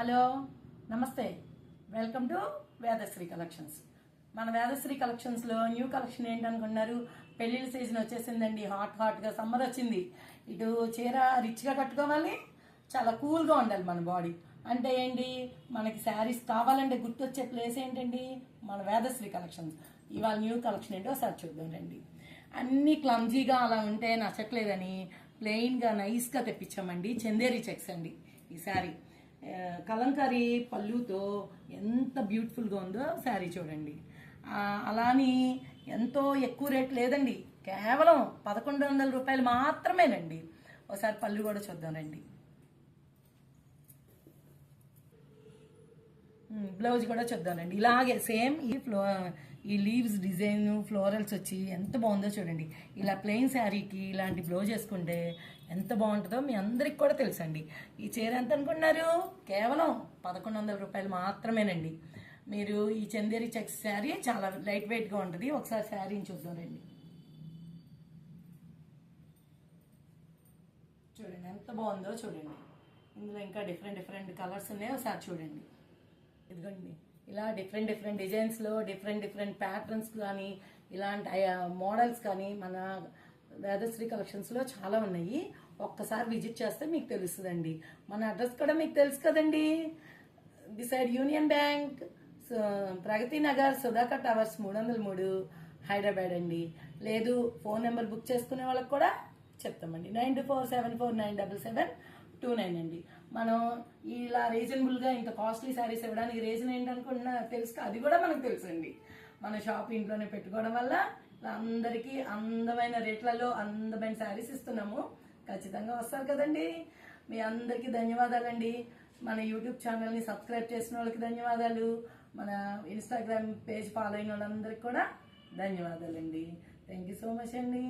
Hello నమస్తే welcome to Vedasri collections. మన వేదశ్రీ కలెక్షన్స్లో న్యూ కలెక్షన్ ఏంటనుకున్నారు? పెళ్ళిళ్ళ సీజన్ వచ్చేసిందండి. హాట్గా సమ్మర్ వచ్చింది. ఇటు చీర రిచ్గా కట్టుకోవాలి, చాలా కూల్గా ఉండాలి మన బాడీ. అంటే ఏంటి, మనకి శారీస్ కావాలంటే గుర్తొచ్చే ప్లేస్ ఏంటండి? మన వేదశ్రీ కలెక్షన్స్. ఇవాళ న్యూ కలెక్షన్ ఏంటో ఒకసారి చూద్దాం రండి. అన్ని క్లమ్జీగా అలా ఉంటే నచ్చట్లేదని ప్లెయిన్గా నైస్గా తెప్పించామండి. చందేరి చెక్స్ అండి ఈ శారీ. కలంకారీ పళ్ళుతో ఎంత బ్యూటిఫుల్గా ఉందో శారీ చూడండి. అలాని ఎంతో ఎక్కువ రేట్ లేదండి, కేవలం 1100 రూపాయలు మాత్రమేనండి. ఒకసారి పళ్ళు కూడా చూద్దాం రండి. బ్లౌజ్ కూడా చూద్దామండి. ఇలాగే సేమ్ ఈ లీవ్స్ డిజైన్ ఫ్లోరల్స్ వచ్చి ఎంత బాగుందో చూడండి. ఇలా ప్లెయిన్ శారీకి ఇలాంటి బ్లౌజ్ వేసుకుంటే ఎంత బాగుంటుందో మీ అందరికి కూడా తెలుసండి. ఈ చీర ఎంత అనుకున్నారు? కేవలం 1100 రూపాయలు మాత్రమేనండి. మీరు ఈ చందేరి చెక్స్ శారీ చాలా లైట్ వెయిట్గా ఉంటుంది. ఒకసారి శారీని చూద్దాం రండి. చూడండి ఎంత బాగుందో చూడండి. ఇందులో ఇంకా డిఫరెంట్ కలర్స్ ఉన్నాయో ఒకసారి చూడండి. ఇదిగోండి, ఇలా డిఫరెంట్ డిజైన్స్లో డిఫరెంట్ ప్యాటర్న్స్ కానీ ఇలాంటి మోడల్స్ కానీ మన వేదశ్రీ కలెక్షన్స్లో చాలా ఉన్నాయి. ఒక్కసారి విజిట్ చేస్తే మీకు తెలుస్తుందండి. మన అడ్రస్ కూడా మీకు తెలుసు కదండి. Beside union bank, Pragathi Nagar, Sudhakar towers 303 Hyderabad అండి. లేదు ఫోన్ నెంబర్ బుక్ చేసుకునే వాళ్ళకి కూడా చెప్తామండి. 9247497729 అండి. మనం ఇలా రీజనబుల్గా ఇంత కాస్ట్లీ శారీస్ ఇవ్వడానికి రీజన్ ఏంటనుకుంటున్నా తెలుసు, అది కూడా మనకు తెలుసండి. మన షాప్ ఇంట్లోనే పెట్టుకోవడం వల్ల అందరికీ అందమైన రేట్లలో అందమైన శారీస్ ఇస్తున్నాము. ఖచ్చితంగా వస్తారు కదండి. మీ అందరికీ ధన్యవాదాలండి. మన యూట్యూబ్ ఛానల్ని సబ్స్క్రైబ్ చేసిన వాళ్ళకి ధన్యవాదాలు. మన ఇన్స్టాగ్రామ్ పేజ్ ఫాలో అయిన వాళ్ళందరికీ కూడా ధన్యవాదాలండి. థ్యాంక్ యూ సో మచ్ అండి.